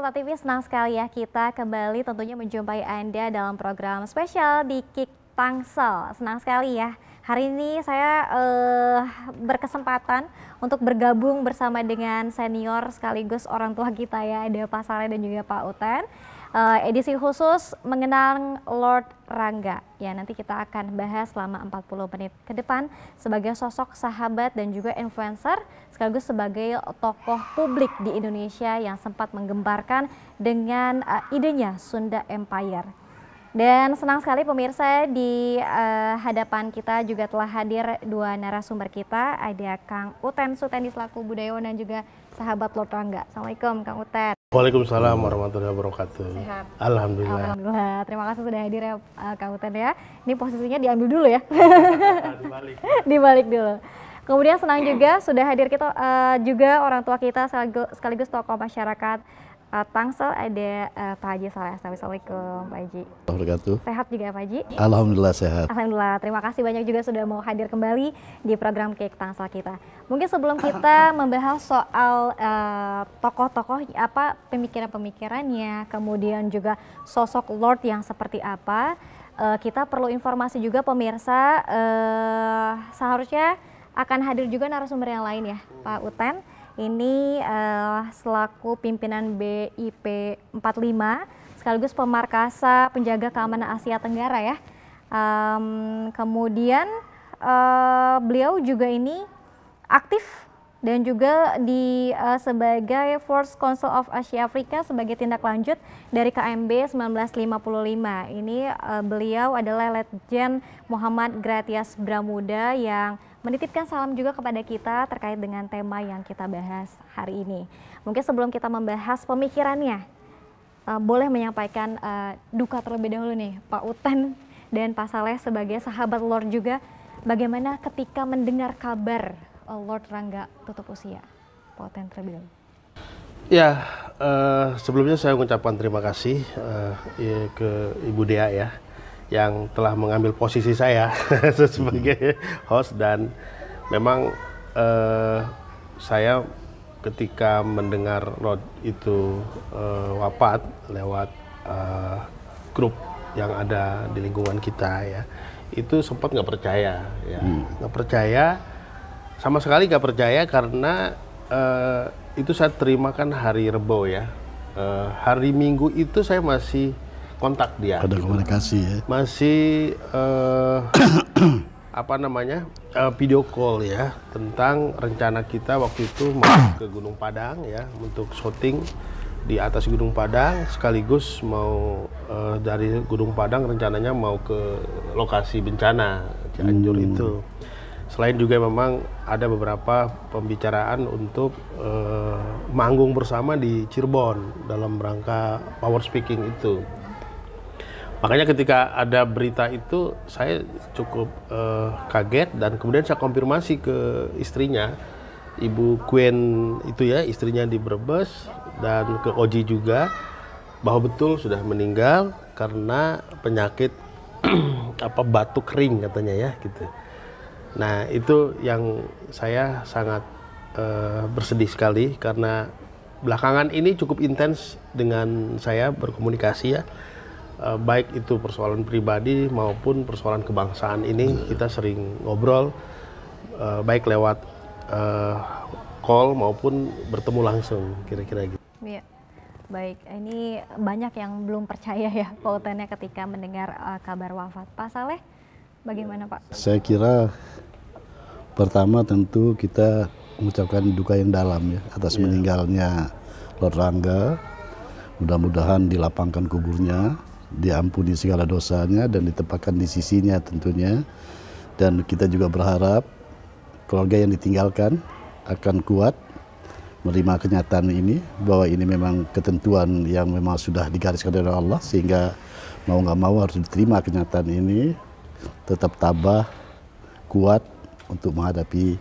Kota TV, senang sekali ya kita kembali tentunya menjumpai Anda dalam program spesial di KIK Tangsel. Senang sekali ya, hari ini saya berkesempatan untuk bergabung bersama dengan senior sekaligus orang tua kita ya, ada Pak Saleh dan juga Pak Uten. Edisi khusus mengenang Lord Rangga. Ya, nanti kita akan bahas selama 40 menit ke depan sebagai sosok sahabat dan juga influencer sekaligus sebagai tokoh publik di Indonesia yang sempat menggembarkan dengan idenya Sunda Empire. Dan senang sekali pemirsa di hadapan kita juga telah hadir dua narasumber kita, ada Kang Uten Sutedi selaku budayawan dan juga sahabat Lord Rangga. Assalamualaikum Kang Uten. Waalaikumsalam warahmatullahi wabarakatuh. Sehat? Alhamdulillah. Alhamdulillah. Terima kasih sudah hadir ya Kang Uten ya. Ini posisinya diambil dulu ya. Dibalik. Dibalik dulu. Kemudian senang juga sudah hadir kita juga orang tua kita sekaligus tokoh masyarakat Tangsel, ada Pak Haji Saleh. Assalamualaikum Pak Haji. Wabarakatuh. Sehat juga Pak Haji? Alhamdulillah sehat. Alhamdulillah. Terima kasih banyak juga sudah mau hadir kembali di program KIK Tangsel kita. Mungkin sebelum kita membahas soal tokoh-tokoh apa pemikiran-pemikirannya, kemudian juga sosok Lord yang seperti apa, kita perlu informasi juga pemirsa, seharusnya akan hadir juga narasumber yang lain ya, Pak Uten. Ini selaku pimpinan BIP 45 sekaligus pemarkasa penjaga keamanan Asia Tenggara ya. Kemudian beliau juga ini aktif dan juga di sebagai First Council of Asia Africa sebagai tindak lanjut dari KMB 1955. Ini beliau adalah Letjen Muhammad Gratias Bramuda yang menitipkan salam juga kepada kita terkait dengan tema yang kita bahas hari ini. Mungkin sebelum kita membahas pemikirannya, boleh menyampaikan duka terlebih dahulu nih Pak Uten dan Pak Saleh sebagai sahabat Lord juga. Bagaimana ketika mendengar kabar Lord Rangga tutup usia? Pak Uten terlebih dahulu. Ya, sebelumnya saya mengucapkan terima kasih ke Ibu Dea ya, yang telah mengambil posisi saya sebagai host, dan memang saya ketika mendengar Lord itu wafat lewat grup yang ada di lingkungan kita ya, itu sempat nggak percaya ya, nggak percaya sama sekali, nggak percaya karena itu saya terima kan hari Rebo ya, hari Minggu itu saya masih kontak dia. Ada gitu. komunikasi ya. Masih video call ya tentang rencana kita waktu itu mau ke Gunung Padang ya untuk syuting di atas Gunung Padang, sekaligus mau dari Gunung Padang rencananya mau ke lokasi bencana Cianjur itu. Selain juga memang ada beberapa pembicaraan untuk manggung bersama di Cirebon dalam rangka power speaking itu. Makanya ketika ada berita itu saya cukup kaget, dan kemudian saya konfirmasi ke istrinya, Ibu Queen itu ya, istrinya di Brebes, dan ke Oji juga, bahwa betul sudah meninggal karena penyakit batuk kering katanya ya gitu. Nah itu yang saya sangat bersedih sekali, karena belakangan ini cukup intens dengan saya berkomunikasi ya. Baik itu persoalan pribadi maupun persoalan kebangsaan ini kita sering ngobrol, baik lewat call maupun bertemu langsung, kira-kira gitu. Iya, baik. Ini banyak yang belum percaya ya Pak Utennya ketika mendengar kabar wafat. Pak Saleh, bagaimana Pak? Saya kira pertama tentu kita mengucapkan duka yang dalam ya atas meninggalnya Lord Rangga. Mudah-mudahan dilapangkan kuburnya, diampuni segala dosanya dan ditempatkan di sisinya tentunya. Dan kita juga berharap keluarga yang ditinggalkan akan kuat menerima kenyataan ini, bahwa ini memang ketentuan yang memang sudah digariskan oleh Allah, sehingga mau nggak mau harus diterima kenyataan ini, tetap tabah, kuat untuk menghadapi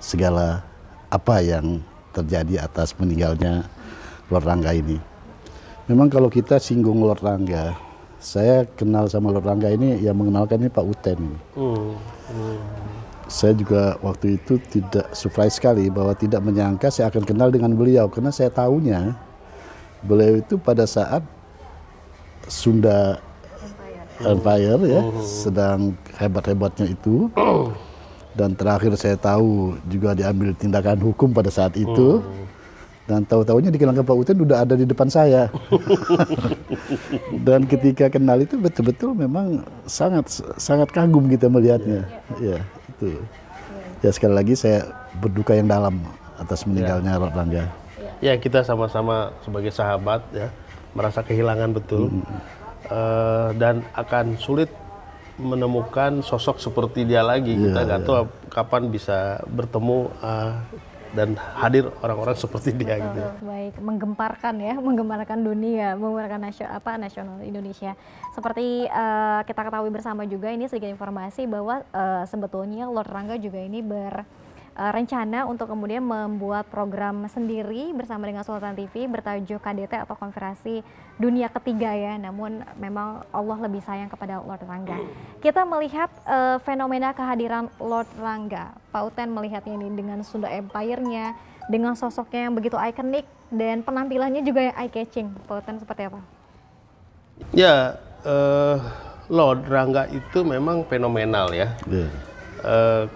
segala apa yang terjadi atas meninggalnya Lord Rangga ini. Memang kalau kita singgung Lord Rangga, saya kenal sama Lord Rangga ini, yang mengenalkan ini Pak Uten ini. Saya juga waktu itu tidak surprise sekali, bahwa tidak menyangka saya akan kenal dengan beliau, karena saya tahunya Beliau itu pada saat Sunda Empire ya, sedang hebat-hebatnya itu. Dan terakhir saya tahu juga diambil tindakan hukum pada saat itu. Dan tahu-tahunya dikenalkan Pak Uten udah ada di depan saya. Dan ketika kenal itu betul-betul memang sangat kagum kita melihatnya. Ya, itu. Ya sekali lagi saya berduka yang dalam atas meninggalnya Lord Rangga. Ya, kita sama-sama sebagai sahabat ya merasa kehilangan betul. Dan akan sulit menemukan sosok seperti dia lagi. Kita nggak tahu kapan bisa bertemu dan hadir orang-orang seperti dia gitu. Baik, menggemparkan ya, menggemparkan dunia, menggemparkan nasional Indonesia. Seperti kita ketahui bersama juga, ini sedikit informasi bahwa sebetulnya Lord Rangga juga ini rencana untuk kemudian membuat program sendiri bersama dengan Sultan TV bertajuk KDT atau Konferensi Dunia Ketiga ya. Namun memang Allah lebih sayang kepada Lord Rangga. Kita melihat fenomena kehadiran Lord Rangga. Pak Uten melihatnya ini dengan Sunda Empire-nya, dengan sosoknya yang begitu ikonik dan penampilannya juga yang eye-catching. Pak Uten seperti apa? Ya, Lord Rangga itu memang fenomenal ya.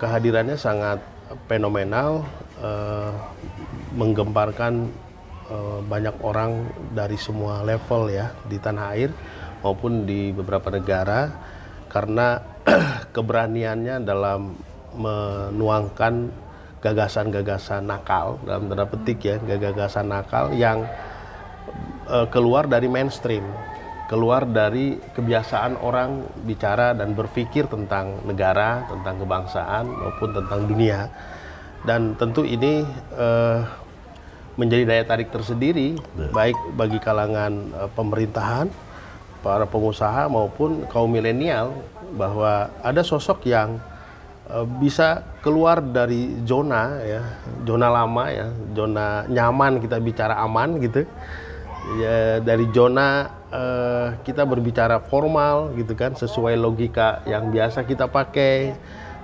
Kehadirannya sangat fenomenal, menggemparkan banyak orang dari semua level ya di tanah air maupun di beberapa negara karena keberaniannya dalam menuangkan gagasan-gagasan nakal dalam tanda petik ya, gagasan nakal yang keluar dari mainstream, keluar dari kebiasaan orang bicara dan berpikir tentang negara, tentang kebangsaan maupun tentang dunia. Dan tentu ini menjadi daya tarik tersendiri baik bagi kalangan pemerintahan, para pengusaha maupun kaum milenial bahwa ada sosok yang bisa keluar dari zona ya, zona lama ya, zona nyaman, kita bicara aman gitu. Ya, dari zona kita berbicara formal gitu kan, sesuai logika yang biasa kita pakai,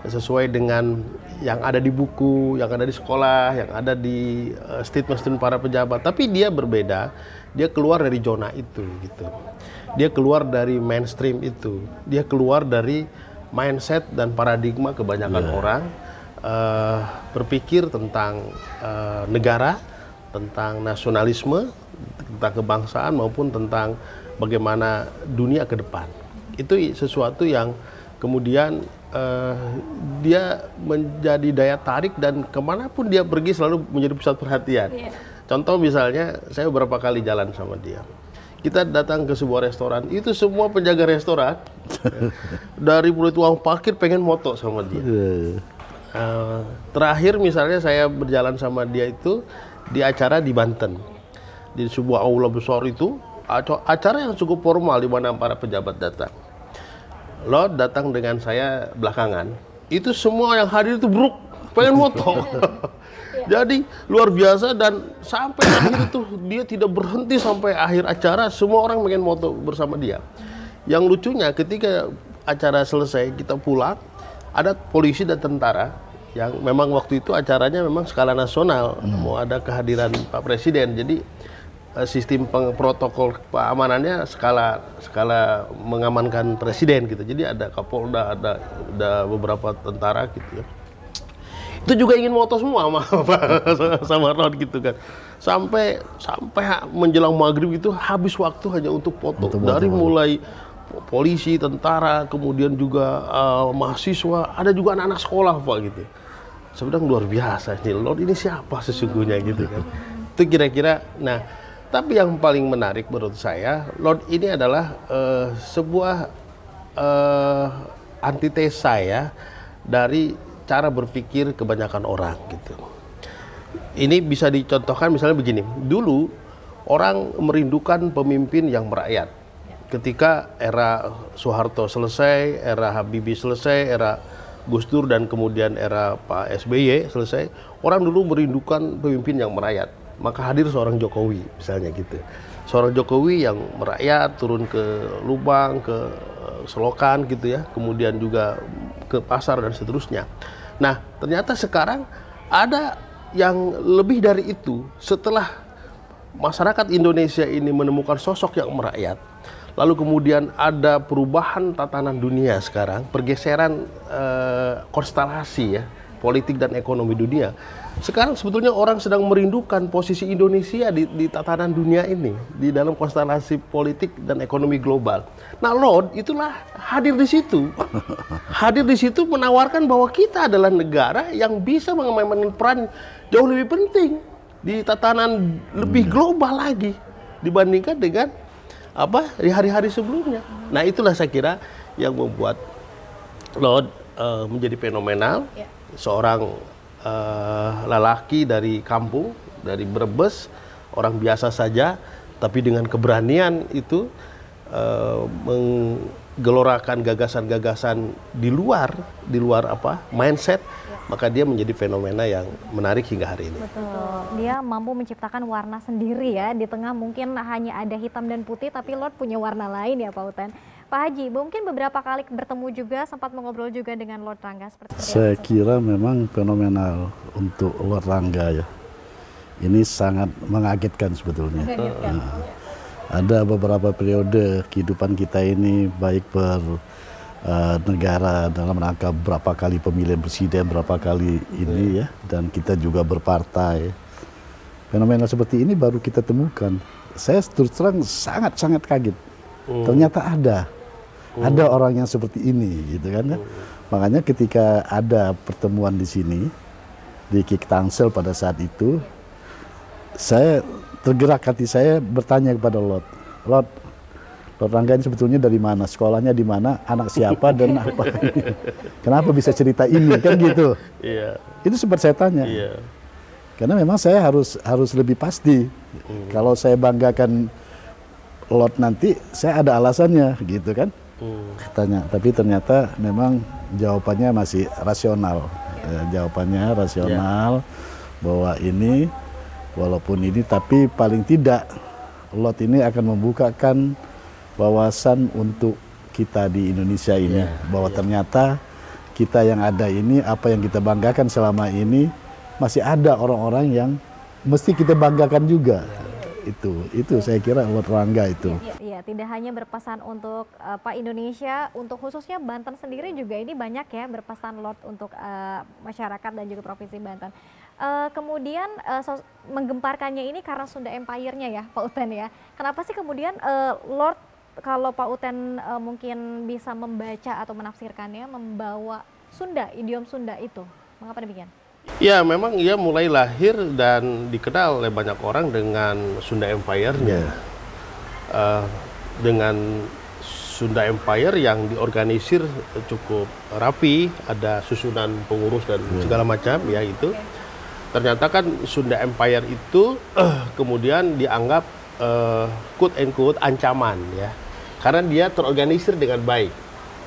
sesuai dengan yang ada di buku, yang ada di sekolah, yang ada di statement para pejabat. Tapi dia berbeda, dia keluar dari zona itu gitu. Dia keluar dari mainstream itu, dia keluar dari mindset dan paradigma kebanyakan orang berpikir tentang negara, tentang nasionalisme, tentang kebangsaan maupun tentang bagaimana dunia ke depan. Itu sesuatu yang kemudian dia menjadi daya tarik dan kemanapun dia pergi selalu menjadi pusat perhatian. Contoh misalnya saya beberapa kali jalan sama dia. Kita datang ke sebuah restoran, itu semua penjaga restoran dari mulai tukang parkir pengen moto sama dia. Terakhir misalnya saya berjalan sama dia itu di acara di Banten, di sebuah aula besar itu, acara yang cukup formal di mana para pejabat datang. Lord datang dengan saya belakangan, itu semua yang hadir itu bruk, pengen moto. Jadi luar biasa dan sampai akhir itu dia tidak berhenti sampai akhir acara, semua orang pengen moto bersama dia. Yang lucunya ketika acara selesai kita pulang, ada polisi dan tentara yang memang waktu itu acaranya memang skala nasional, mau ada kehadiran Pak Presiden. Jadi sistem protokol keamanannya skala mengamankan presiden gitu. Jadi ada Kapolda, ada beberapa tentara gitu ya. Itu juga ingin moto semua sama Lord gitu kan. Sampai menjelang maghrib itu habis waktu hanya untuk foto. Dari mulai polisi, tentara, kemudian juga mahasiswa, ada juga anak-anak sekolah Pak gitu. Sebenarnya luar biasa nih, Lord ini siapa sesungguhnya gitu kan. Itu kira-kira. Nah, tapi yang paling menarik menurut saya, Lord ini adalah sebuah antitesa ya dari cara berpikir kebanyakan orang gitu. Ini bisa dicontohkan misalnya begini. Dulu orang merindukan pemimpin yang merakyat. Ketika era Soeharto selesai, era Habibie selesai, era Gus Dur dan kemudian era Pak SBY selesai, orang dulu merindukan pemimpin yang merakyat. Maka hadir seorang Jokowi misalnya gitu. Seorang Jokowi yang merakyat, turun ke Lubang, ke Selokan gitu ya, kemudian juga ke pasar dan seterusnya. Nah, ternyata sekarang ada yang lebih dari itu. Setelah masyarakat Indonesia ini menemukan sosok yang merakyat, lalu kemudian ada perubahan tatanan dunia sekarang, pergeseran konstelasi ya, politik dan ekonomi dunia. Sekarang sebetulnya orang sedang merindukan posisi Indonesia di tatanan dunia ini, di dalam konstelasi politik dan ekonomi global. Nah, Lord itulah hadir di situ. Hadir di situ menawarkan bahwa kita adalah negara yang bisa memainkan peran jauh lebih penting di tatanan lebih global lagi dibandingkan dengan di hari-hari sebelumnya. Nah, itulah saya kira yang membuat Lord menjadi fenomenal. Seorang lelaki dari kampung, dari Brebes, orang biasa saja, tapi dengan keberanian itu menggelorakan gagasan-gagasan di luar mindset, maka dia menjadi fenomena yang menarik hingga hari ini. Betul, dia mampu menciptakan warna sendiri ya, di tengah mungkin hanya ada hitam dan putih, tapi Lord punya warna lain ya Pak Uten. Pak Haji, mungkin beberapa kali bertemu juga, sempat mengobrol juga dengan Lord Rangga seperti itu. Saya kira memang fenomenal untuk Lord Rangga ya. Ini sangat mengagetkan sebetulnya. Ada beberapa periode kehidupan kita ini, baik negara dalam rangka berapa kali pemilihan presiden, berapa kali ini ya, dan kita juga berpartai. Fenomena seperti ini baru kita temukan. Saya terus terang sangat-sangat kaget. Ternyata ada orang yang seperti ini, gitu kan ya. Makanya ketika ada pertemuan di sini di Kik Tangsel pada saat itu, saya tergerak hati saya bertanya kepada Lord Rangga ini sebetulnya dari mana, sekolahnya di mana, anak siapa dan apa, kenapa bisa cerita ini, kan gitu. Itu sempat saya tanya. Karena memang saya harus lebih pasti. Kalau saya banggakan Lord nanti, saya ada alasannya, gitu kan. Katanya, tapi ternyata memang jawabannya masih rasional. Jawabannya rasional bahwa ini, walaupun ini, tapi paling tidak Lord ini akan membukakan wawasan untuk kita di Indonesia ini, bahwa ternyata kita yang ada ini, apa yang kita banggakan selama ini, masih ada orang-orang yang mesti kita banggakan juga. Itu saya kira Lord Rangga itu. Iya, tidak hanya berpesan untuk Pak Indonesia, untuk khususnya Banten sendiri juga ini banyak ya berpesan Lord untuk masyarakat dan juga Provinsi Banten. Kemudian menggemparkannya ini karena Sunda Empire-nya ya Pak Uten ya. Kenapa sih kemudian Lord, kalau Pak Uten mungkin bisa membaca atau menafsirkannya, membawa Sunda, idiom Sunda itu, mengapa demikian? Ya, memang ia mulai lahir dan dikenal oleh banyak orang dengan Sunda Empire-nya. Dengan Sunda Empire yang diorganisir cukup rapi, ada susunan pengurus dan segala macam, ya itu. Ternyata kan Sunda Empire itu kemudian dianggap quote and quote ancaman ya. Karena dia terorganisir dengan baik.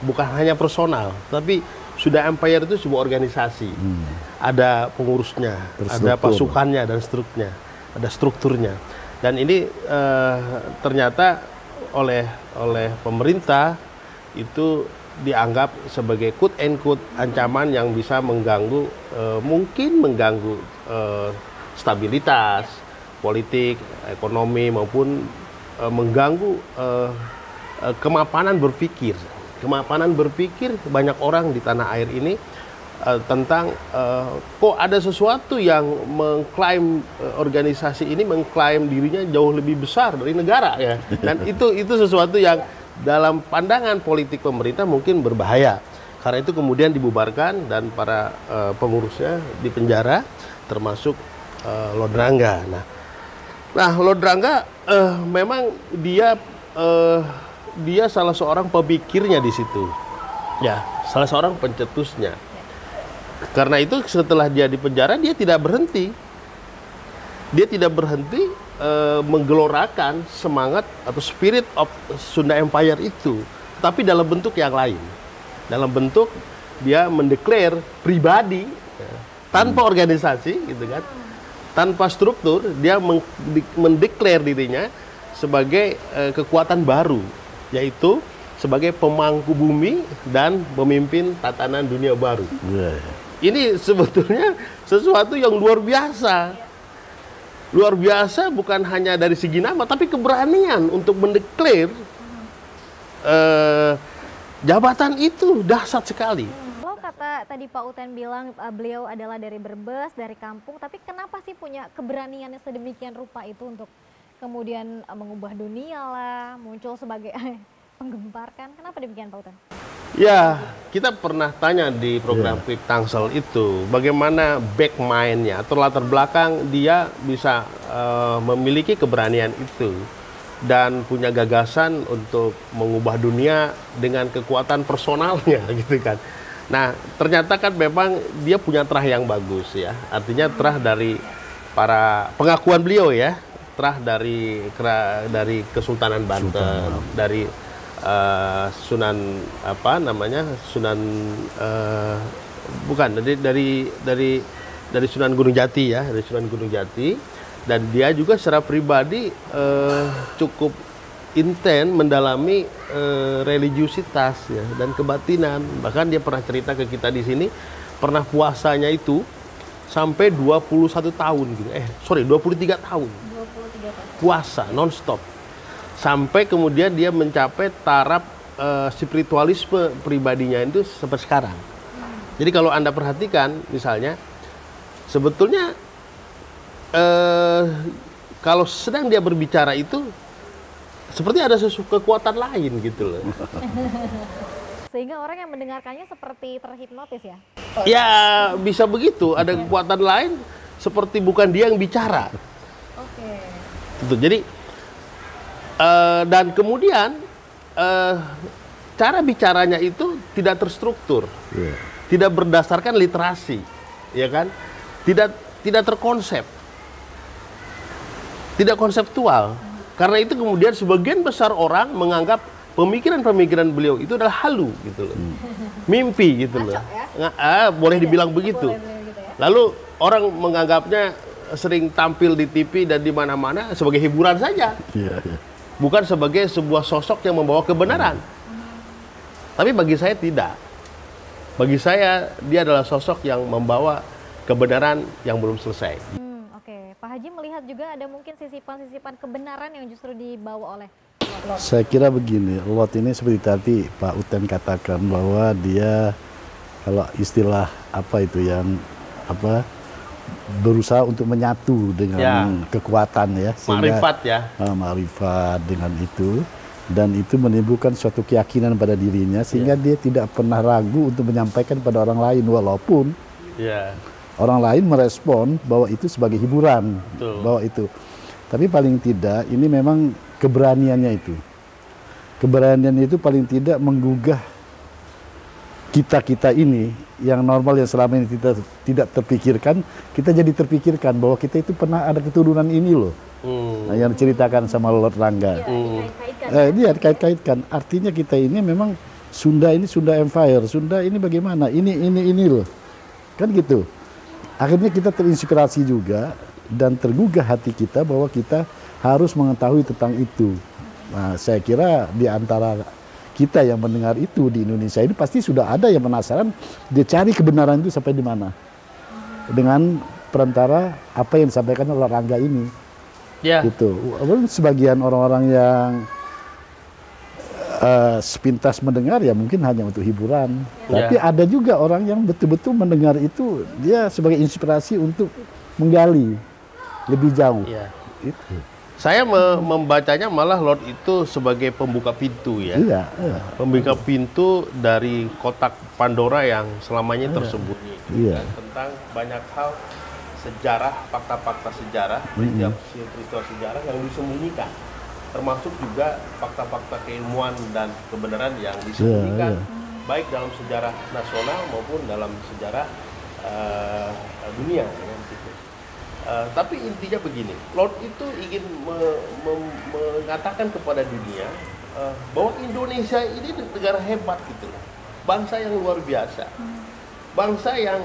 Bukan hanya personal, tapi Sunda Empire itu sebuah organisasi. Ada pengurusnya, ada pasukannya dan strukturnya, ada strukturnya. Dan ini ternyata oleh pemerintah itu dianggap sebagai quote and quote ancaman yang bisa mengganggu, mungkin mengganggu stabilitas politik, ekonomi, maupun mengganggu kemapanan berpikir. Kemapanan berpikir banyak orang di tanah air ini tentang kok ada sesuatu yang mengklaim organisasi ini mengklaim dirinya jauh lebih besar dari negara ya. Dan itu sesuatu yang dalam pandangan politik pemerintah mungkin berbahaya. Karena itu kemudian dibubarkan dan para pengurusnya dipenjara, termasuk Lord Rangga. Nah Lord Rangga memang dia salah seorang pemikirnya di situ, ya, salah seorang pencetusnya. Karena itu setelah dia dipenjara, dia tidak berhenti menggelorakan semangat atau spirit of Sunda Empire itu, tapi dalam bentuk yang lain, dalam bentuk dia mendeklar pribadi, ya, tanpa organisasi, gitu kan, tanpa struktur, dia mendeklar dirinya sebagai kekuatan baru, yaitu sebagai pemangku bumi dan pemimpin tatanan dunia baru. Ini sebetulnya sesuatu yang luar biasa. luar biasa, bukan hanya dari segi nama, tapi keberanian untuk mendeklar jabatan itu dahsyat sekali. Kalau kata tadi Pak Uten bilang beliau adalah dari Brebes, dari kampung, tapi kenapa sih punya keberanian yang sedemikian rupa itu untuk kemudian mengubah dunia lah, muncul sebagai penggempar kan? Kenapa demikian Pak Uten? Ya, kita pernah tanya di program Quick Tangsel itu bagaimana back mind-nya atau latar belakang dia bisa memiliki keberanian itu dan punya gagasan untuk mengubah dunia dengan kekuatan personalnya gitu kan. Nah, ternyata kan memang dia punya terah yang bagus ya. Artinya terah dari para pengakuan beliau ya, terah dari Kesultanan Banten, dari Sunan apa namanya Sunan bukan dari Sunan Gunung Jati ya, dari Sunan Gunung Jati, dan dia juga secara pribadi cukup intens mendalami religiusitas ya dan kebatinan. Bahkan dia pernah cerita ke kita di sini, pernah puasanya itu sampai 21 tahun gitu. 23 tahun. 23 tahun. Puasa non-stop. Sampai kemudian dia mencapai taraf spiritualisme pribadinya itu sampai sekarang. Jadi kalau Anda perhatikan misalnya, sebetulnya kalau sedang dia berbicara itu seperti ada kekuatan lain gitu loh. Sehingga orang yang mendengarkannya seperti terhipnotis ya? Ya bisa begitu, ada kekuatan lain seperti bukan dia yang bicara. Oke. Gitu. Jadi dan kemudian cara bicaranya itu tidak terstruktur, tidak berdasarkan literasi, ya kan? Tidak terkonsep, tidak konseptual. Karena itu kemudian sebagian besar orang menganggap pemikiran-pemikiran beliau itu adalah halu gitu loh, mimpi gitu loh. Boleh dibilang begitu. Lalu orang menganggapnya sering tampil di TV dan di mana-mana sebagai hiburan saja. Bukan sebagai sebuah sosok yang membawa kebenaran. Tapi bagi saya tidak. Bagi saya dia adalah sosok yang membawa kebenaran yang belum selesai. Oke, Pak Haji melihat juga ada mungkin sisipan-sisipan kebenaran yang justru dibawa oleh Lot. Saya kira begini, Lot ini seperti tadi Pak Uten katakan bahwa dia kalau istilah apa itu yang apa berusaha untuk menyatu dengan kekuatan ya, ma'rifat ya, ma'rifat dengan itu, dan itu menimbulkan suatu keyakinan pada dirinya sehingga dia tidak pernah ragu untuk menyampaikan pada orang lain walaupun orang lain merespon bahwa itu sebagai hiburan. Bahwa itu, tapi paling tidak ini memang keberaniannya itu paling tidak menggugah kita ini yang normal yang selama ini kita tidak terpikirkan, kita jadi terpikirkan bahwa kita itu pernah ada keturunan ini loh. Nah, yang diceritakan sama Lord Rangga. Dia kait-kaitkan. Artinya kita ini memang Sunda ini Sunda Empire. Sunda ini bagaimana? Ini loh. Kan gitu. Akhirnya kita terinspirasi juga dan tergugah hati kita bahwa kita harus mengetahui tentang itu. Nah, saya kira di antara kita yang mendengar itu di Indonesia ini pasti sudah ada yang penasaran, dia cari kebenaran itu sampai di mana. Dengan perantara apa yang disampaikan oleh Rangga ini. Gitu. Sebagian orang-orang yang sepintas mendengar ya mungkin hanya untuk hiburan. Tapi ada juga orang yang betul-betul mendengar itu dia sebagai inspirasi untuk menggali lebih jauh. Itu. Saya membacanya malah Lord itu sebagai pembuka pintu ya. Pembuka pintu dari kotak Pandora yang selamanya tersembunyi. Tentang banyak hal sejarah, fakta-fakta sejarah, peristiwa sejarah yang disembunyikan. Termasuk juga fakta-fakta keilmuan dan kebenaran yang disembunyikan, baik dalam sejarah nasional maupun dalam sejarah dunia. Tapi intinya begini, Lord itu ingin mengatakan kepada dunia bahwa Indonesia ini negara hebat gitu loh, bangsa yang luar biasa, bangsa yang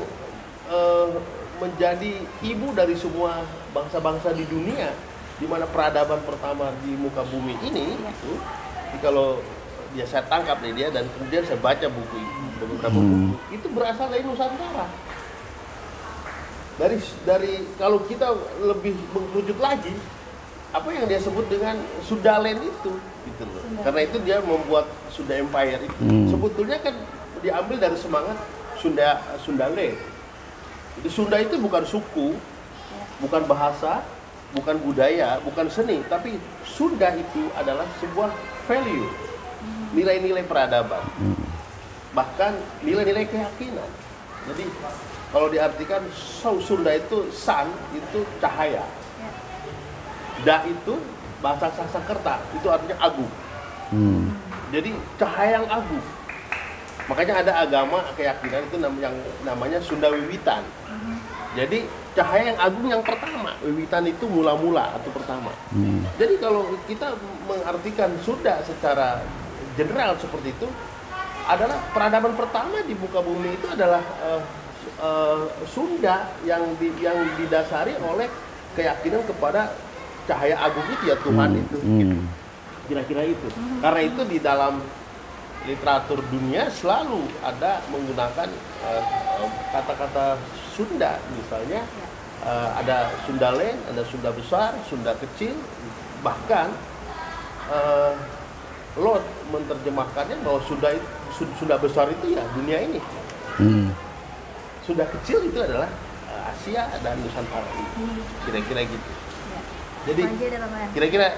menjadi ibu dari semua bangsa-bangsa di dunia, di mana peradaban pertama di muka bumi ini itu, kalau saya tangkap nih dia dan kemudian saya baca buku beberapa buku itu berasal dari Nusantara. dari kalau kita lebih mengerucut lagi, apa yang dia sebut dengan Sundaland itu, gitu loh. Karena itu dia membuat Sunda Empire itu. Sebetulnya kan diambil dari semangat Sundaland. Jadi Sunda itu bukan suku, bukan bahasa, bukan budaya, bukan seni, tapi Sunda itu adalah sebuah value, nilai-nilai peradaban, bahkan nilai-nilai keyakinan. Jadi kalau diartikan Sunda itu san itu cahaya, da itu bahasa Sanskerta itu artinya agung. Jadi cahaya yang agung. Makanya ada agama keyakinan itu yang namanya Sunda Wiwitan. Jadi cahaya yang agung yang pertama, Wiwitan itu mula-mula atau pertama. Jadi kalau kita mengartikan Sunda secara general seperti itu, adalah peradaban pertama di muka bumi itu adalah Sunda yang didasari oleh keyakinan kepada cahaya agung itu ya Tuhan itu. Kira-kira itu. Karena itu di dalam literatur dunia selalu ada menggunakan kata-kata Sunda, misalnya ada Sundaland, ada Sunda besar, Sunda kecil, bahkan Lord menerjemahkannya bahwa Sunda besar itu ya dunia ini, Sunda kecil itu adalah Asia dan Nusantara, kira-kira gitu. Jadi kira-kira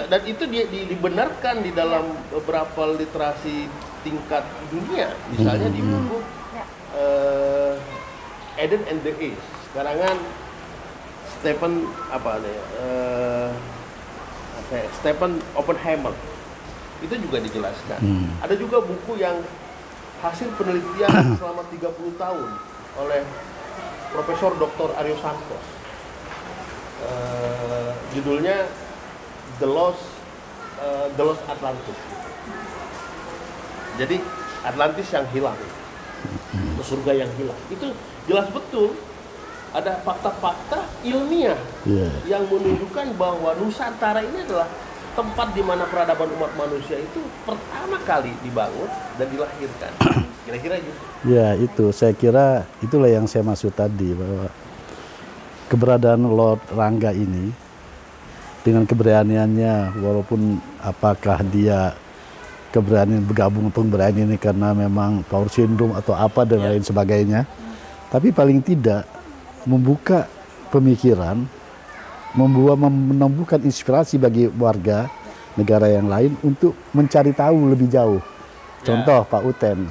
dan itu dibenarkan di dalam beberapa literasi tingkat dunia, misalnya di buku Eden and the Ace, karangan Stephen Oppenheimer, itu juga dijelaskan. Ada juga buku yang hasil penelitian selama 30 tahun oleh Profesor Dr. Aryo Santos, judulnya The Lost Atlantis. Jadi Atlantis yang hilang, surga yang hilang. Itu jelas betul ada fakta-fakta ilmiah yang menunjukkan bahwa Nusantara ini adalah tempat di mana peradaban umat manusia itu pertama kali dibangun dan dilahirkan. Kira-kira gitu. Ya, itu saya kira itulah yang saya maksud tadi, bahwa keberadaan Lord Rangga ini dengan keberaniannya, walaupun apakah dia keberanian bergabung atau berani ini karena memang power syndrome atau apa dan lain sebagainya, tapi paling tidak membuka pemikiran, menumbuhkan inspirasi bagi warga negara yang lain untuk mencari tahu lebih jauh. Contoh Pak Uten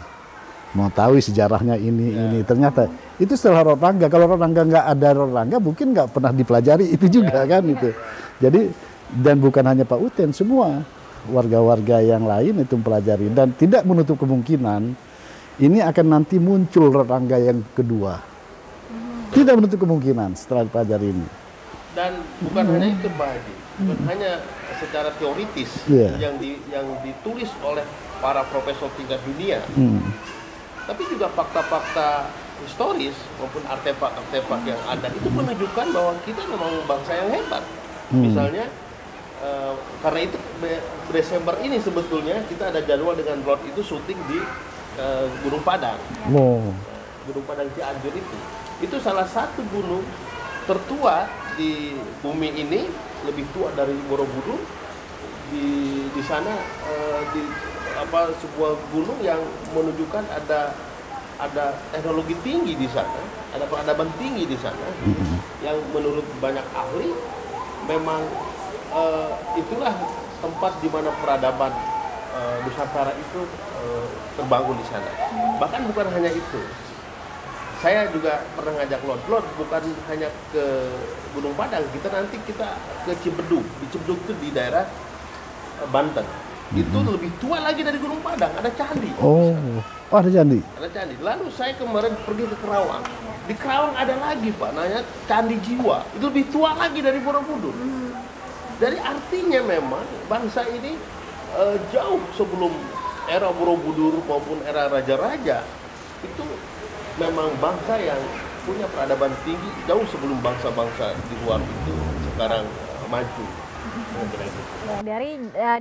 mengetahui sejarahnya ini, ternyata itu setelah Lord Rangga. Kalau Lord Rangga nggak ada, Lord Rangga mungkin nggak pernah dipelajari itu juga kan itu. Jadi dan bukan hanya Pak Uten, semua warga-warga yang lain itu mempelajari, dan tidak menutup kemungkinan ini akan nanti muncul Lord Rangga yang kedua. Tidak menutup kemungkinan setelah dipelajari ini. Dan bukan hanya itu Pak Haji, bukan hanya secara teoritis yang ditulis oleh para profesor tingkat dunia, tapi juga fakta-fakta historis maupun artefak-artefak yang ada itu menunjukkan bahwa kita memang bangsa yang hebat. Misalnya karena itu Desember ini sebetulnya kita ada jadwal dengan Lord itu syuting di Gunung Padang. Gunung Padang Cianjur itu salah satu gunung tertua di bumi ini, lebih tua dari Borobudur. Di sana sebuah gunung yang menunjukkan ada teknologi tinggi di sana, ada peradaban tinggi di sana, yang menurut banyak ahli memang itulah tempat di mana peradaban Nusantara itu terbangun di sana. Bahkan bukan hanya itu, saya juga pernah ngajak Lord bukan hanya ke Gunung Padang, kita ke Cibedug. Di Cibedug itu di daerah Banten. Itu lebih tua lagi dari Gunung Padang, ada candi. Ada candi. Ada candi. Lalu saya kemarin pergi ke Kerawang. Di Kerawang ada lagi Pak, namanya Candi Jiwa. Itu lebih tua lagi dari Borobudur. Jadi artinya memang bangsa ini jauh sebelum era Borobudur maupun era raja-raja itu memang bangsa yang punya peradaban tinggi jauh sebelum bangsa-bangsa di luar itu sekarang maju.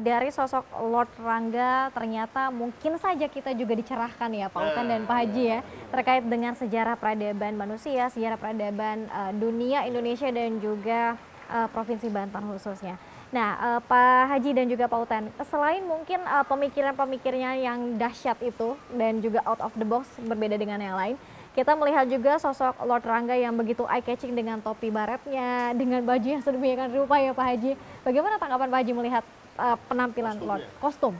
Dari sosok Lord Rangga ternyata mungkin saja kita juga dicerahkan ya Pak Ukan dan Pak Haji ya terkait dengan sejarah peradaban manusia, sejarah peradaban dunia, Indonesia dan juga Provinsi Banten khususnya. Nah, Pak Haji dan juga Pak Utan, selain mungkin pemikiran-pemikirannya yang dahsyat itu dan juga out of the box berbeda dengan yang lain, kita melihat juga sosok Lord Rangga yang begitu eye-catching dengan topi baretnya, dengan baju yang sedemikian rupa ya Pak Haji. Bagaimana tanggapan Pak Haji melihat penampilan Lord? Kostum?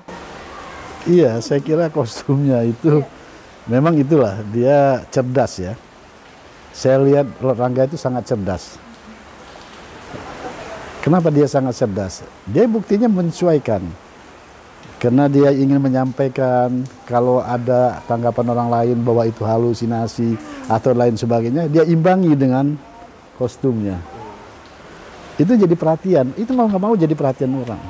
Iya, saya kira kostumnya itu memang itulah, dia cerdas ya. Saya lihat Lord Rangga itu sangat cerdas. Kenapa dia sangat cerdas? Dia buktinya menyesuaikan. Karena dia ingin menyampaikan kalau ada tanggapan orang lain bahwa itu halusinasi atau lain sebagainya, dia imbangi dengan kostumnya. Itu jadi perhatian, itu mau nggak mau jadi perhatian orang.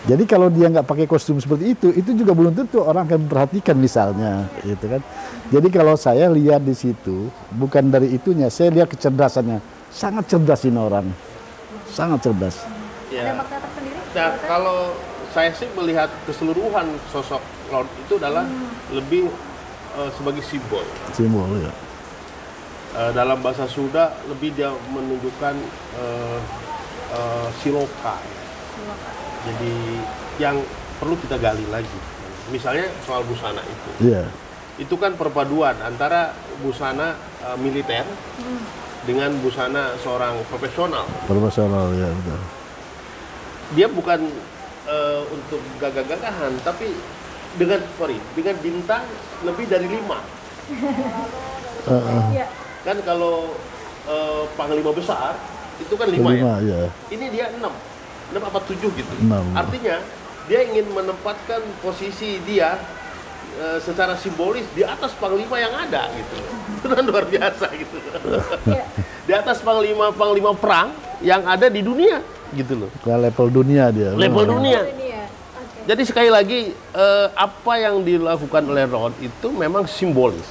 Jadi kalau dia nggak pakai kostum seperti itu juga belum tentu orang akan memperhatikan misalnya, gitu kan. Jadi kalau saya lihat di situ, bukan dari itunya, saya lihat kecerdasannya. Sangat cerdas ini orang, sangat cerdas. Ada makna tersendiri? Nah, kalau saya sih melihat keseluruhan sosok Lord itu adalah lebih sebagai simbol. Simbol ya. Dalam bahasa Sunda lebih dia menunjukkan siloka. Jadi yang perlu kita gali lagi. Misalnya soal busana itu. Iya. Itu kan perpaduan antara busana militer dengan busana seorang profesional. Profesional ya betul. Dia bukan untuk gagah-gagahan, tapi dengan bintang lebih dari 5. Kan kalau panglima besar itu kan 5 ya. Ya. Ini dia 6 apa 7 gitu. 6. Artinya dia ingin menempatkan posisi dia secara simbolis di atas panglima yang ada gitu. Itu kan luar biasa gitu. Di atas panglima perang yang ada di dunia gitu loh. Ke level dunia dia. Level dunia. Okay. Jadi sekali lagi apa yang dilakukan oleh Lord itu memang simbolis.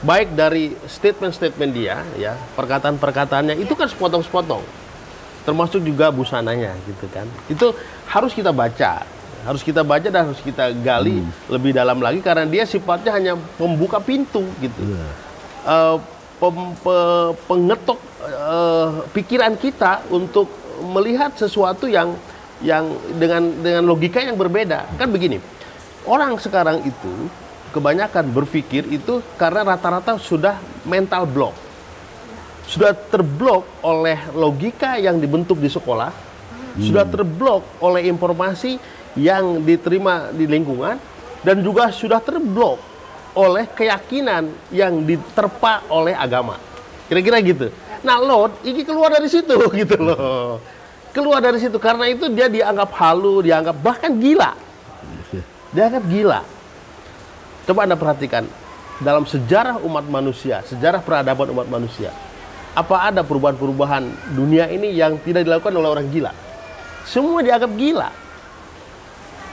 Baik dari statement-statement dia ya, perkataan-perkataannya itu kan sepotong-sepotong. Termasuk juga busananya gitu kan. Itu harus kita baca. Harus kita baca dan harus kita gali lebih dalam lagi karena dia sifatnya hanya pembuka pintu gitu. Pengetok pikiran kita untuk melihat sesuatu yang dengan logika yang berbeda. Kan begini, orang sekarang itu kebanyakan berpikir itu karena rata-rata sudah mental block, sudah terblok oleh logika yang dibentuk di sekolah, sudah terblok oleh informasi yang diterima di lingkungan, dan juga sudah terblok oleh keyakinan yang diterpa oleh agama. Kira-kira gitu. Nah, Lord ini keluar dari situ gitu loh. Keluar dari situ karena itu dia dianggap halu, dianggap bahkan gila. Dianggap gila. Coba Anda perhatikan dalam sejarah umat manusia, sejarah peradaban umat manusia. Apa ada perubahan-perubahan dunia ini yang tidak dilakukan oleh orang gila? Semua dianggap gila.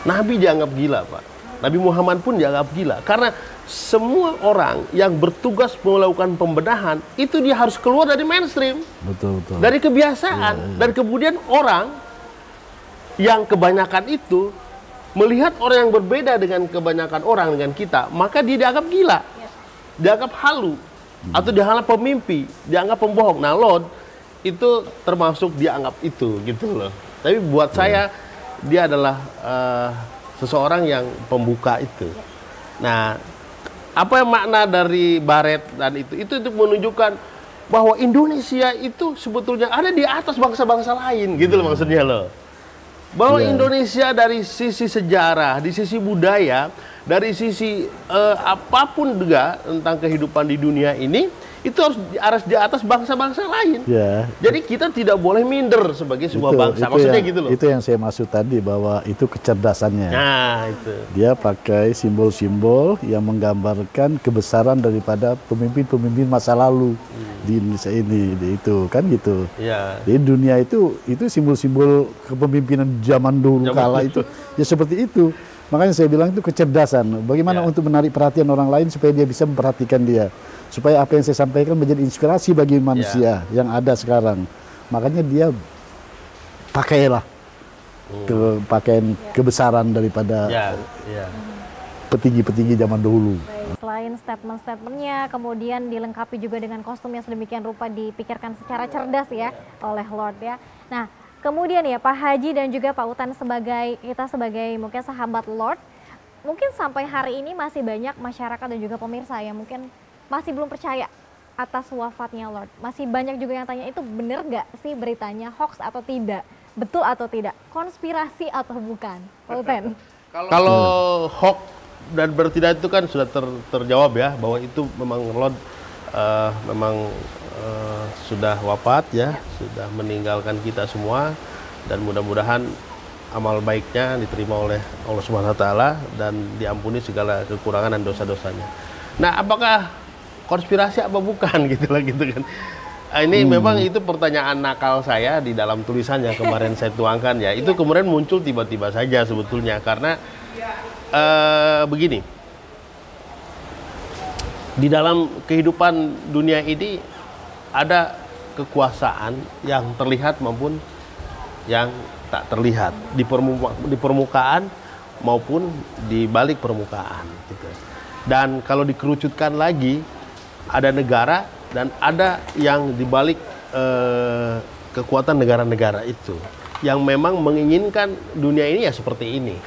Nabi dianggap gila, Pak. Nabi Muhammad pun dianggap gila. Karena semua orang yang bertugas melakukan pembenahan, itu dia harus keluar dari mainstream. Betul. Dari kebiasaan. Dan kemudian orang yang kebanyakan itu melihat orang yang berbeda dengan kebanyakan orang, dengan kita, maka dia dianggap gila. Dianggap halu. Atau dianggap pemimpi, dianggap pembohong. Nah, Lord itu termasuk dianggap itu, gitu loh. Tapi buat saya, dia adalah seseorang yang pembuka itu. Nah, apa yang makna dari baret dan itu untuk menunjukkan bahwa Indonesia itu sebetulnya ada di atas bangsa-bangsa lain, gitu loh maksudnya loh. Bahwa Indonesia dari sisi sejarah, di sisi budaya, dari sisi apapun juga tentang kehidupan di dunia ini, itu harus di atas bangsa-bangsa lain. Jadi kita tidak boleh minder sebagai sebuah bangsa. Maksudnya gitu loh. Itu yang saya maksud tadi, bahwa itu kecerdasannya. Nah, itu. Dia pakai simbol-simbol yang menggambarkan kebesaran daripada pemimpin-pemimpin masa lalu di Indonesia ini. Itu kan gitu. Di dunia itu simbol-simbol kepemimpinan zaman dulu kala itu ya seperti itu. Makanya saya bilang itu kecerdasan. Bagaimana untuk menarik perhatian orang lain supaya dia bisa memperhatikan dia. Supaya apa yang saya sampaikan menjadi inspirasi bagi manusia yang ada sekarang. Makanya dia pakailah pakaian kebesaran daripada petinggi-petinggi zaman dahulu. Selain statement-statementnya, kemudian dilengkapi juga dengan kostum yang sedemikian rupa dipikirkan secara cerdas ya oleh Lord ya. Nah, kemudian ya Pak Haji dan juga Pak Utan sebagai mungkin sahabat Lord, mungkin sampai hari ini masih banyak masyarakat dan juga pemirsa yang mungkin masih belum percaya atas wafatnya Lord. Masih banyak juga yang tanya, itu benar nggak sih beritanya, hoax atau tidak? Betul atau tidak? Konspirasi atau bukan? Pak Utan. Kalau hoax dan bertidak itu kan sudah terjawab ya, bahwa itu memang Lord memang sudah wafat ya, sudah meninggalkan kita semua, dan mudah-mudahan amal baiknya diterima oleh Allah Subhanahu wa taala dan diampuni segala kekurangan dan dosa-dosanya. Nah, apakah konspirasi apa bukan gitu kan. Ini memang itu pertanyaan nakal saya di dalam tulisan yang kemarin saya tuangkan ya. Itu kemudian muncul tiba-tiba saja sebetulnya karena begini. Di dalam kehidupan dunia ini ada kekuasaan yang terlihat maupun yang tak terlihat di permukaan maupun di balik permukaan gitu. Dan kalau dikerucutkan lagi, ada negara dan ada yang di balik kekuatan negara-negara itu yang memang menginginkan dunia ini ya seperti ini.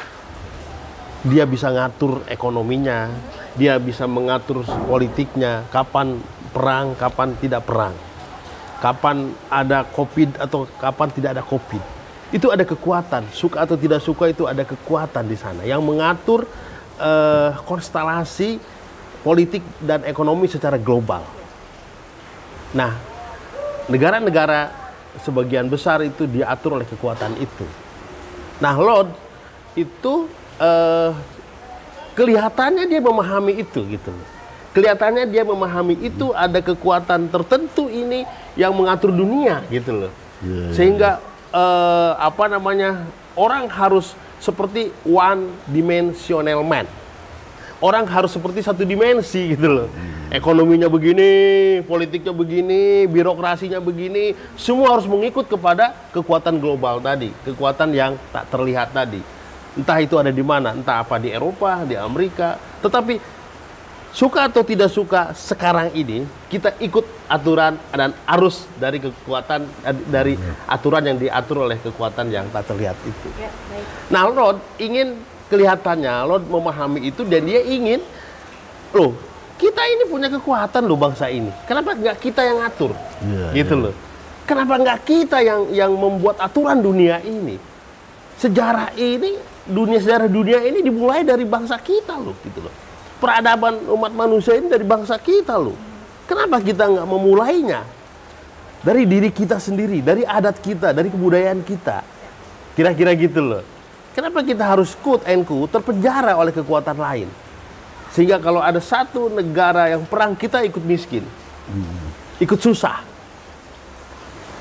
Dia bisa ngatur ekonominya, dia bisa mengatur politiknya, kapan perang, kapan tidak perang, kapan ada COVID atau kapan tidak ada COVID. Itu ada kekuatan, suka atau tidak suka itu ada kekuatan di sana yang mengatur konstelasi politik dan ekonomi secara global. Nah, negara-negara sebagian besar itu diatur oleh kekuatan itu. Nah, Lord itu kelihatannya dia memahami itu gitu. Kelihatannya dia memahami itu ada kekuatan tertentu ini yang mengatur dunia gitu loh. Sehingga orang harus seperti one dimensional man. Orang harus seperti satu dimensi gitu loh. Ekonominya begini, politiknya begini, birokrasinya begini, semua harus mengikut kepada kekuatan global tadi, kekuatan yang tak terlihat tadi. Entah itu ada di mana, entah apa di Eropa, di Amerika. Tetapi suka atau tidak suka sekarang ini kita ikut aturan dan arus dari kekuatan dari aturan yang diatur oleh kekuatan yang tak terlihat itu. Nah, Lord ingin kelihatannya, Lord memahami itu dan dia ingin, loh, kita ini punya kekuatan loh bangsa ini. Kenapa nggak kita yang ngatur? Gitu loh. Kenapa nggak kita yang membuat aturan dunia ini? Sejarah dunia ini dimulai dari bangsa kita loh, gitu loh. Peradaban umat manusia ini dari bangsa kita loh. Kenapa kita nggak memulainya dari diri kita sendiri, dari adat kita, dari kebudayaan kita? Kira-kira gitu loh. Kenapa kita harus terpenjara oleh kekuatan lain? Sehingga kalau ada satu negara yang perang, kita ikut miskin, ikut susah.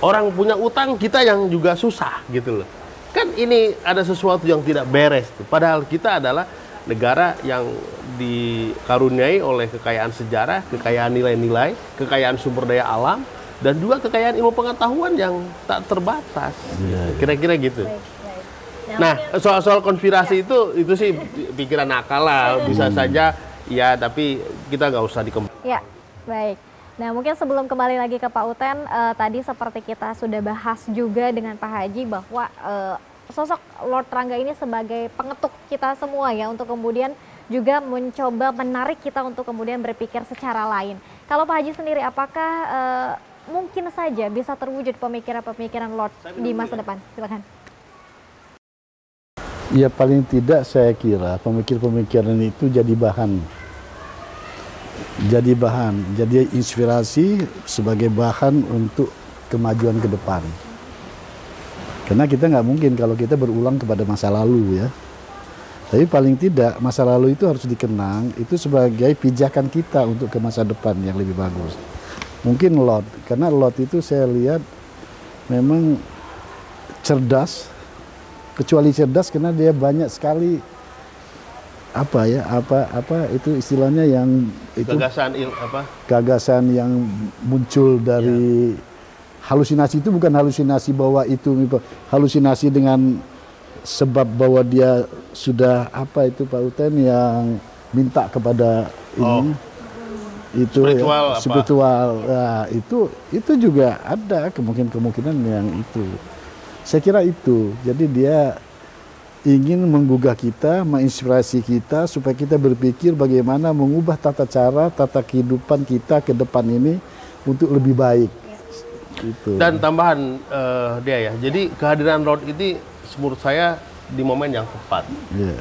Orang punya utang, kita yang juga susah gitu loh. Kan ini ada sesuatu yang tidak beres tuh. Padahal kita adalah negara yang dikaruniai oleh kekayaan sejarah, kekayaan nilai-nilai, kekayaan sumber daya alam, dan juga kekayaan ilmu pengetahuan yang tak terbatas. Kira-kira gitu. Nah, soal konspirasi itu sih pikiran nakal lah, bisa saja ya, tapi kita nggak usah dikembangkan. Ya, baik. Nah, mungkin sebelum kembali lagi ke Pak Utan, tadi seperti kita sudah bahas juga dengan Pak Haji bahwa sosok Lord Rangga ini sebagai pengetuk kita semua ya, untuk kemudian juga mencoba menarik kita untuk kemudian berpikir secara lain. Kalau Pak Haji sendiri, apakah mungkin saja bisa terwujud pemikiran-pemikiran Lord di masa depan? Silakan. Ya, paling tidak saya kira pemikiran itu jadi bahan, jadi inspirasi sebagai bahan untuk kemajuan ke depan. Karena kita nggak mungkin kalau kita berulang kepada masa lalu ya. Tapi paling tidak masa lalu itu harus dikenang, itu sebagai pijakan kita untuk ke masa depan yang lebih bagus. Mungkin Lord, karena Lord itu saya lihat memang cerdas. Kecuali cerdas karena dia banyak sekali apa itu istilahnya yang itu gagasan yang muncul dari halusinasi itu bukan halusinasi bahwa itu halusinasi dengan sebab bahwa dia sudah apa itu Pak Uten yang minta kepada ini itu spiritual, ya, spiritual. Nah, itu juga ada kemungkinan yang itu. Saya kira itu. Jadi dia ingin menggugah kita, menginspirasi kita supaya kita berpikir bagaimana mengubah tata cara, tata kehidupan kita ke depan ini untuk lebih baik. Gitu. Dan tambahan dia ya. Jadi kehadiran Lord ini menurut saya di momen yang tepat. Yeah.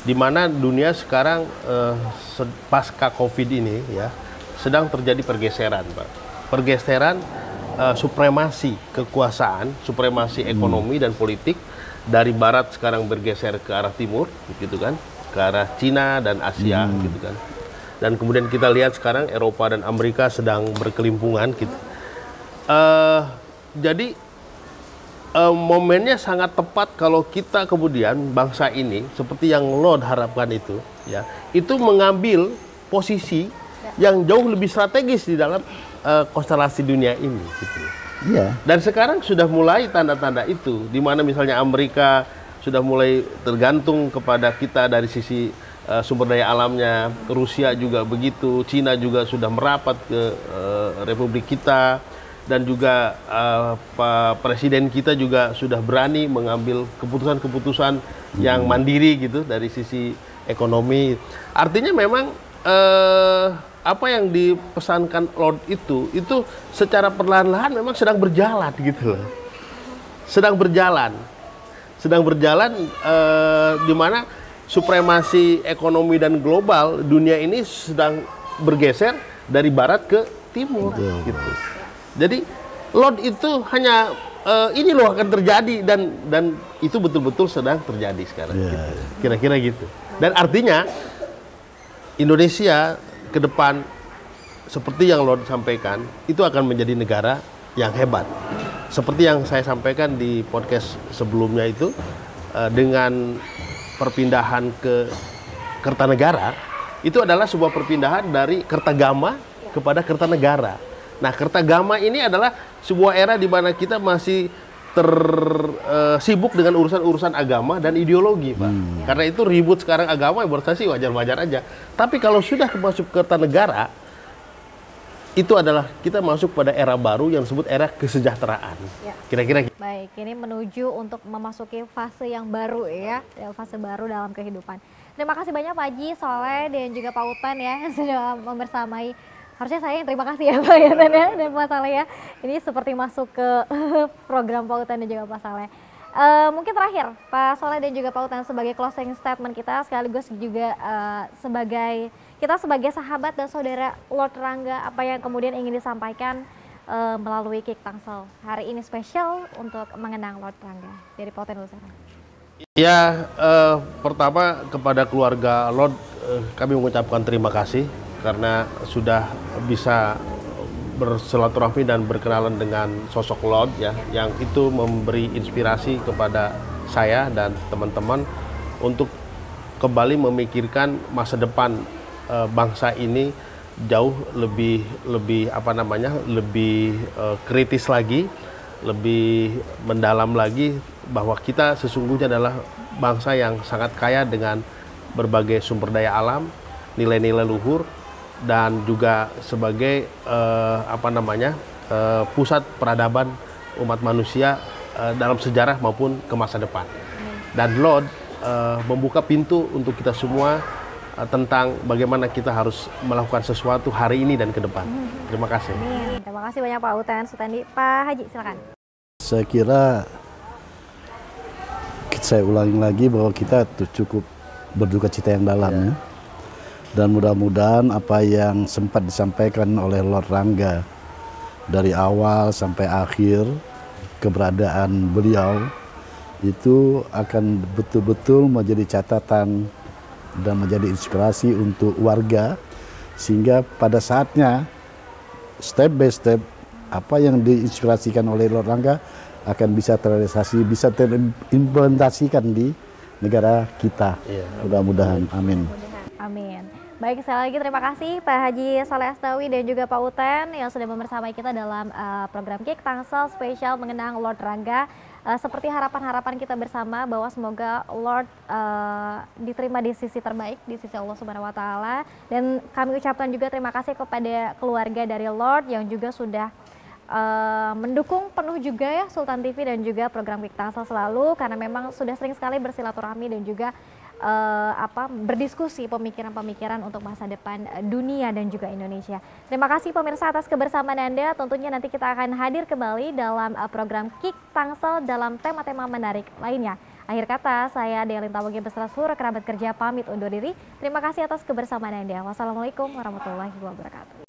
Di mana dunia sekarang pasca Covid ini ya sedang terjadi pergeseran, Pak. Pergeseran supremasi kekuasaan, supremasi ekonomi dan politik dari barat sekarang bergeser ke arah timur, gitu kan, ke arah Cina dan Asia, gitu kan. Dan kemudian kita lihat sekarang Eropa dan Amerika sedang berkelimpungan, gitu. Jadi momennya sangat tepat kalau kita kemudian bangsa ini seperti yang Lord harapkan itu, ya, itu mengambil posisi yang jauh lebih strategis di dalam konstelasi dunia ini, gitu. Iya. Dan sekarang sudah mulai tanda-tanda itu, di mana misalnya Amerika sudah mulai tergantung kepada kita dari sisi sumber daya alamnya, Rusia juga begitu, Cina juga sudah merapat ke Republik kita, dan juga Pak Presiden kita juga sudah berani mengambil keputusan-keputusan yang mandiri gitu dari sisi ekonomi. Artinya memang apa yang dipesankan Lord itu secara perlahan-lahan memang sedang berjalan gitu loh. Sedang berjalan di mana supremasi ekonomi dan global dunia ini sedang bergeser dari barat ke timur gitu. Jadi Lord itu hanya ini loh akan terjadi dan itu betul-betul sedang terjadi sekarang. Gitu. Kira-kira gitu. Dan artinya Indonesia ke depan seperti yang Lord sampaikan itu akan menjadi negara yang hebat. Seperti yang saya sampaikan di podcast sebelumnya itu dengan perpindahan ke Kertanegara itu adalah sebuah perpindahan dari Kertagama kepada Kertanegara. Nah, Kertagama ini adalah sebuah era di mana kita masih sibuk dengan urusan-urusan agama dan ideologi, Pak. Karena itu ribut sekarang agama, menurut saya sih wajar-wajar aja. Tapi kalau sudah masuk ke Kertanegara, itu adalah kita masuk pada era baru yang disebut era kesejahteraan. Kira-kira gitu. Baik, ini menuju untuk memasuki fase yang baru ya, fase baru dalam kehidupan. Terima kasih banyak Pak Haji, Soleh, dan juga Pak Utan ya, yang sudah membersamai. Harusnya saya yang terima kasih ya Pak Yatan ya, dan Pak Saleh ya. Ini seperti masuk ke program Pak Utan dan juga Pak Saleh. Mungkin terakhir Pak Soleh dan juga Pak Utan sebagai closing statement kita, sekaligus juga sebagai sahabat dan saudara Lord Rangga, apa yang kemudian ingin disampaikan melalui Kick Tangsel hari ini spesial untuk mengenang Lord Rangga dari Pak Utan Lusara. Ya, pertama kepada keluarga Lord kami mengucapkan terima kasih karena sudah bisa bersilaturahmi dan berkenalan dengan sosok Lord ya, yang itu memberi inspirasi kepada saya dan teman-teman untuk kembali memikirkan masa depan bangsa ini jauh lebih kritis lagi, lebih mendalam lagi, bahwa kita sesungguhnya adalah bangsa yang sangat kaya dengan berbagai sumber daya alam, nilai-nilai luhur, dan juga sebagai pusat peradaban umat manusia dalam sejarah maupun ke masa depan. Dan Lord membuka pintu untuk kita semua tentang bagaimana kita harus melakukan sesuatu hari ini dan ke depan. Terima kasih. Terima kasih banyak Pak Utan, Sutandi. Pak Haji, silakan. Saya kira saya ulangi lagi bahwa kita cukup berduka cita yang dalam ya. Dan mudah-mudahan apa yang sempat disampaikan oleh Lord Rangga dari awal sampai akhir keberadaan beliau itu akan betul-betul menjadi catatan dan menjadi inspirasi untuk warga, sehingga pada saatnya step by step apa yang diinspirasikan oleh Lord Rangga akan bisa terrealisasi, bisa terimplementasikan di negara kita. Mudah-mudahan, amin. Amin. Baik, sekali lagi terima kasih Pak Haji Saleh Asnawi dan juga Pak Uten yang sudah membersamai kita dalam program KIK Tangsel spesial mengenang Lord Rangga. Seperti harapan-harapan kita bersama bahwa semoga Lord diterima di sisi terbaik di sisi Allah Subhanahu wa taala, dan kami ucapkan juga terima kasih kepada keluarga dari Lord yang juga sudah mendukung penuh juga ya Sultan TV dan juga program KIK Tangsel selalu, karena memang sudah sering sekali bersilaturahmi dan juga berdiskusi pemikiran-pemikiran untuk masa depan dunia dan juga Indonesia. Terima kasih pemirsa atas kebersamaan Anda. Tentunya nanti kita akan hadir kembali dalam program KIK Tangsel dalam tema-tema menarik lainnya. Akhir kata, saya Delin Tawogi beserta seluruh kerabat kerja pamit undur diri. Terima kasih atas kebersamaan Anda. Wassalamualaikum warahmatullahi wabarakatuh.